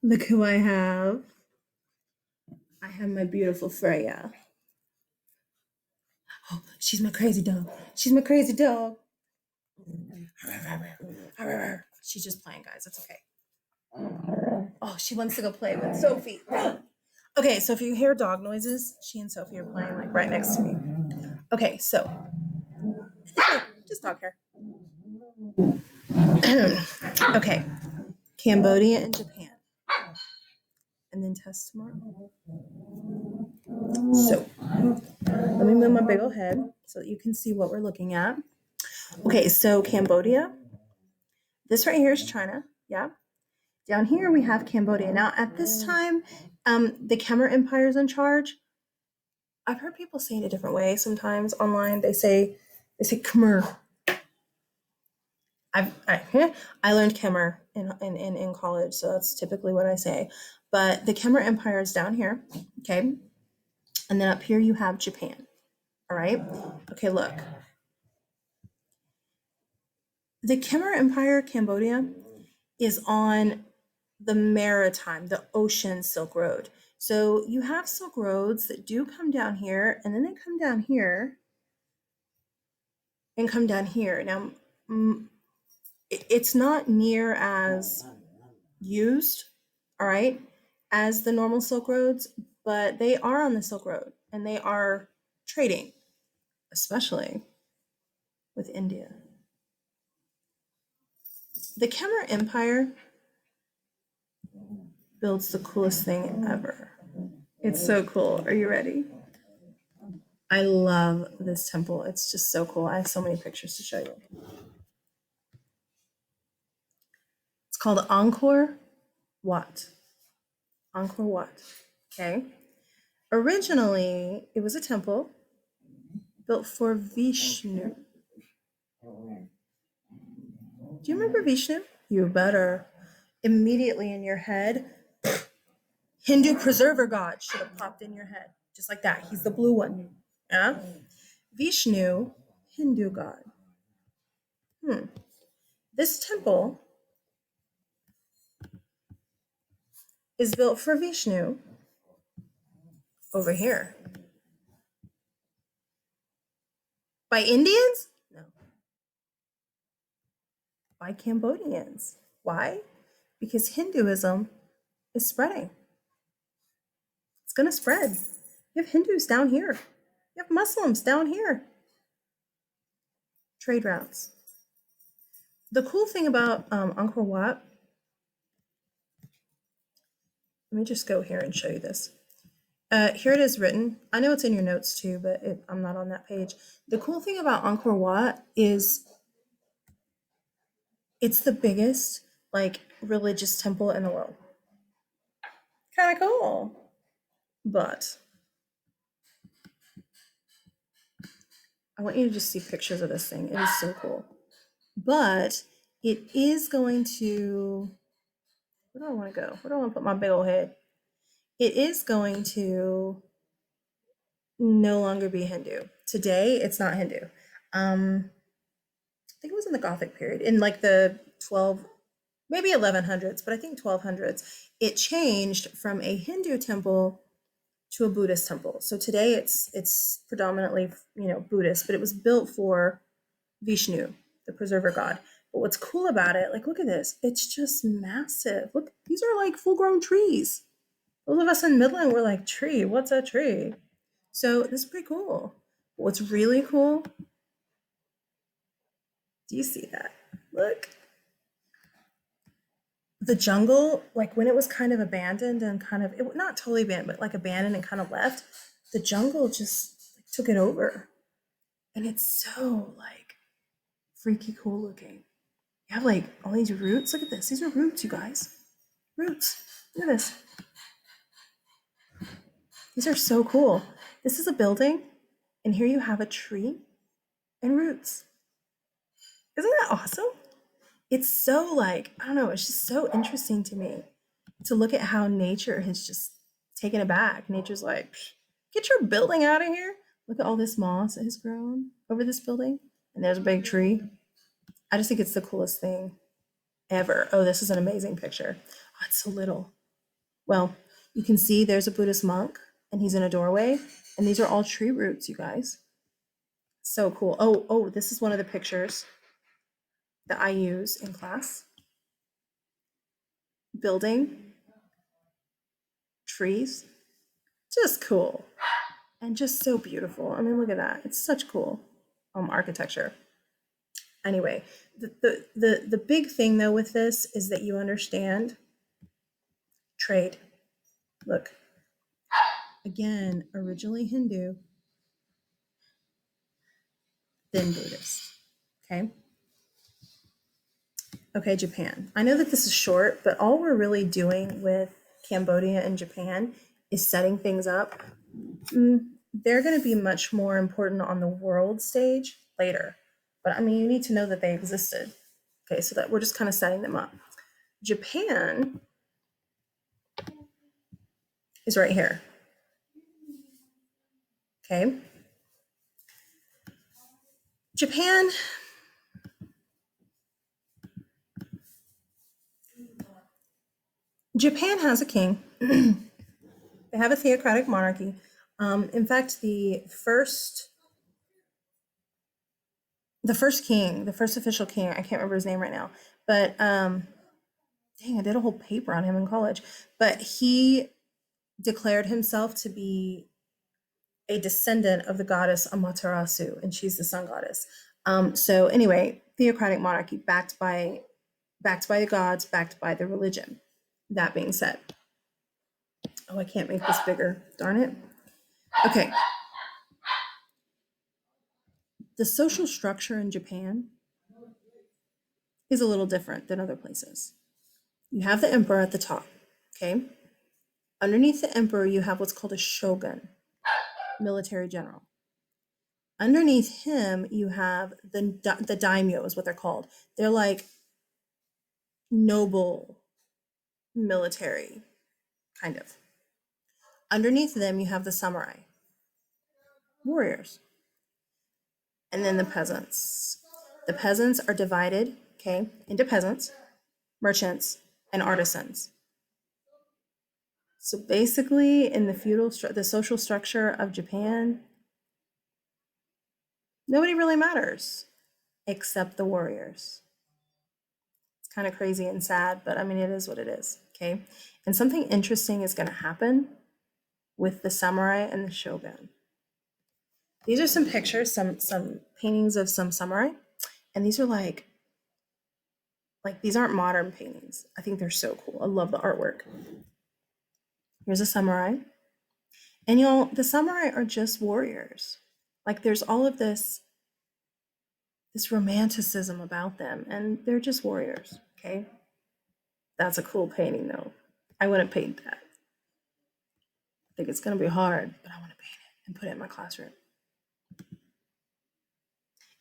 Look who I have. I have my beautiful Freya. Oh, she's my crazy dog. She's my crazy dog. She's just playing, guys. It's okay. Oh, she wants to go play with Sophie. Okay, so if you hear dog noises, she and Sophie are playing like right next to me. Okay, so just dog hair. Okay, Cambodia and Japan. And then test tomorrow. So let me move my big old head so that you can see what we're looking at. Okay, so Cambodia. This right here is China. Yeah. Down here we have Cambodia. Now at this time, the Khmer Empire is in charge. I've heard people say it a different way sometimes online. They say Khmer. I learned Khmer in college, so that's typically what I say. But the Khmer Empire is down here, okay, and then up here you have Japan. All right, okay. Look, the Khmer Empire, Cambodia, is on the maritime, the ocean Silk Road. So you have Silk Roads that do come down here, and then they come down here and come down here. Now, it's not near as used, all right, as the normal Silk Roads, but they are on the Silk Road and they are trading, especially with India. The Khmer Empire builds the coolest thing ever. It's so cool. Are you ready? I love this temple. It's just so cool. I have so many pictures to show you. It's called Angkor Wat. Angkor Wat. Okay. Originally, it was a temple built for Vishnu. Do you remember Vishnu? You better. Immediately in your head, Hindu preserver god should have popped in your head. Just like that. He's the blue one. Yeah? Vishnu, Hindu god. This temple is built for Vishnu over here. By Indians? No. By Cambodians. Why? Because Hinduism is spreading. It's going to spread. You have Hindus down here. You have Muslims down here. Trade routes. The cool thing about Angkor Wat, let me just go here and show you this. Here it is written. I know it's in your notes too, but I'm not on that page. The cool thing about Angkor Wat is it's the biggest like religious temple in the world. Kind of cool. But I want you to just see pictures of this thing. It is so cool. But it is going to, where do I want to go? Where do I want to put my big old head? It is going to no longer be Hindu. Today, it's not Hindu. I think it was in the Gothic period, in like the 12, maybe 1100s, but I think 1200s. It changed from a Hindu temple to a Buddhist temple. So today it's predominantly Buddhist, but it was built for Vishnu, the preserver god. But what's cool about it, like look at this, it's just massive. Look, these are like full-grown trees. Those of us in Midland were like, tree, what's a tree? So this is pretty cool. What's really cool? Do you see that? Look. The jungle, like when it was kind of abandoned and kind of, it not totally abandoned, but like abandoned and kind of left, the jungle just like, took it over. And it's so like freaky cool looking. You have like all these roots. Look at this. These are roots, you guys. Roots. Look at this. These are so cool. This is a building, and here you have a tree and roots. Isn't that awesome? It's so like, I don't know, it's just so interesting to me to look at how nature has just taken it back. Nature's like, get your building out of here. Look at all this moss that has grown over this building. And there's a big tree. I just think it's the coolest thing ever. Oh, this is an amazing picture. Oh, it's so little. Well, you can see there's a Buddhist monk and he's in a doorway, and these are all tree roots, you guys. So cool. Oh, this is one of the pictures that I use in class. Building, trees, just cool. And just so beautiful. I mean, look at that. It's such cool architecture. Anyway, the big thing though with this is that you understand trade. Look, again, originally Hindu, then Buddhist. Okay. Okay, Japan. I know that this is short, but all we're really doing with Cambodia and Japan is setting things up. They're going to be much more important on the world stage later. But I mean, you need to know that they existed. Okay, so that we're just kind of setting them up. Japan is right here. Okay. Japan has a king. They have a theocratic monarchy. In fact, the first king, the first official king, I can't remember his name right now, but dang, I did a whole paper on him in college. But he declared himself to be a descendant of the goddess Amaterasu, and she's the sun goddess. So anyway, theocratic monarchy backed by the gods, backed by the religion. That being said, oh, I can't make this bigger. Darn it. Okay. The social structure in Japan is a little different than other places. You have the emperor at the top, okay? Underneath the emperor, you have what's called a shogun, military general. Underneath him, you have the daimyo is what they're called. They're like noble military, kind of. Underneath them, you have the samurai, warriors, and then the peasants. The peasants are divided, okay, into peasants, merchants, and artisans. So basically, in the the social structure of Japan, nobody really matters except the warriors. It's kind of crazy and sad, but I mean, it is what it is, okay? And something interesting is going to happen with the samurai and the shogun. These are some pictures, some paintings of some samurai, and these are like these aren't modern paintings. I think they're so cool. I love the artwork. Here's a samurai. And y'all, the samurai are just warriors. Like there's all of this romanticism about them, and they're just warriors, okay? That's a cool painting though. I wouldn't paint that. I think it's gonna be hard, but I want to paint it and put it in my classroom.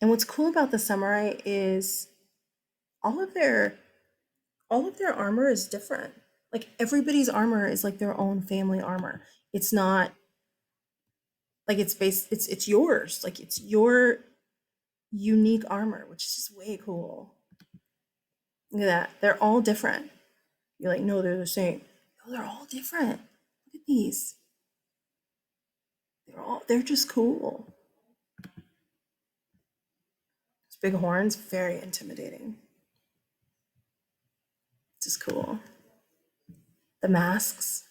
And what's cool about the samurai is all of their armor is different. Like everybody's armor is like their own family armor. It's not like it's yours. Like it's your unique armor, which is just way cool. Look at that. They're all different. You're like, no, they're the same. No, they're all different. Look at these. They're just cool. Those big horns, very intimidating. Just cool. The masks,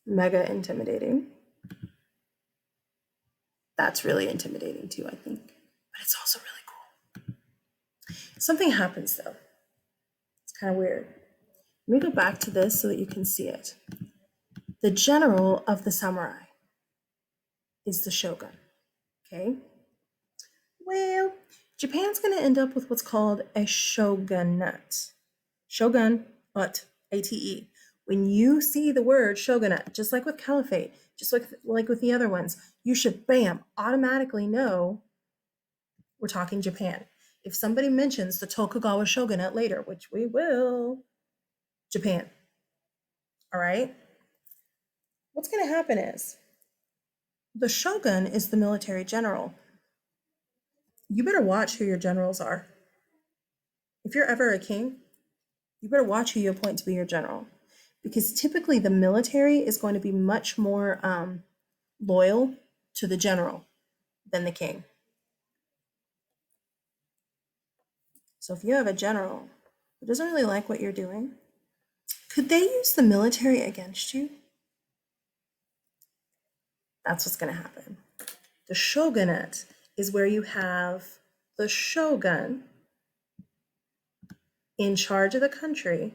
mega intimidating. That's really intimidating too, I think. But it's also really cool. Something happens though. It's kind of weird. Let me go back to this so that you can see it. The general of the samurai is the shogun. Okay? Well, Japan's going to end up with what's called a shogunate. Shogun, ATE. When you see the word shogunate, just like with caliphate, just like with the other ones, you should, bam, automatically know we're talking Japan. If somebody mentions the Tokugawa shogunate later, which we will, Japan. All right? What's going to happen is the shogun is the military general. You better watch who your generals are. If you're ever a king, you better watch who you appoint to be your general. because typically the military is going to be much more loyal to the general than the king. So if you have a general who doesn't really like what you're doing, could they use the military against you? That's what's going to happen. The shogunate is where you have the shogun in charge of the country,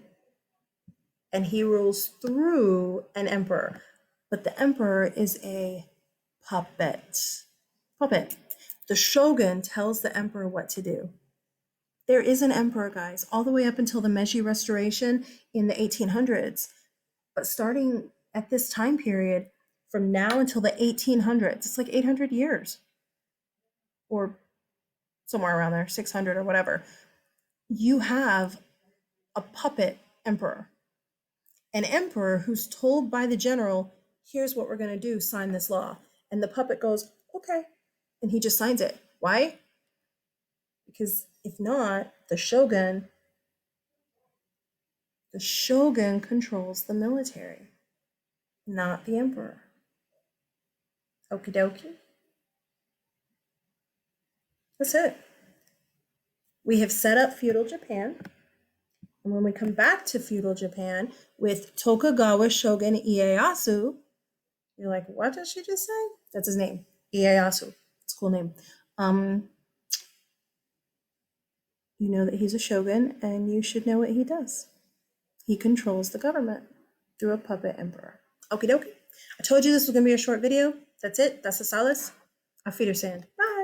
and he rules through an emperor. But the emperor is a puppet. Puppet. The shogun tells the emperor what to do. There is an emperor, guys, all the way up until the Meiji Restoration in the 1800s. But starting at this time period, from now until the 1800s, it's like 800 years or somewhere around there, 600 or whatever. You have a puppet emperor, an emperor who's told by the general, here's what we're going to do, sign this law. And the puppet goes, okay. And he just signs it. Why? Because if not, the shogun controls the military, not the emperor. Okie dokie. That's it. We have set up feudal Japan. And when we come back to feudal Japan with Tokugawa shogun Ieyasu, you're like, what did she just say? That's his name, Ieyasu. It's a cool name. You know that he's a shogun, and you should know what he does. He controls the government through a puppet emperor. Okie dokie. I told you this was going to be a short video. That's it. That's the solace. Auf Wiedersehen.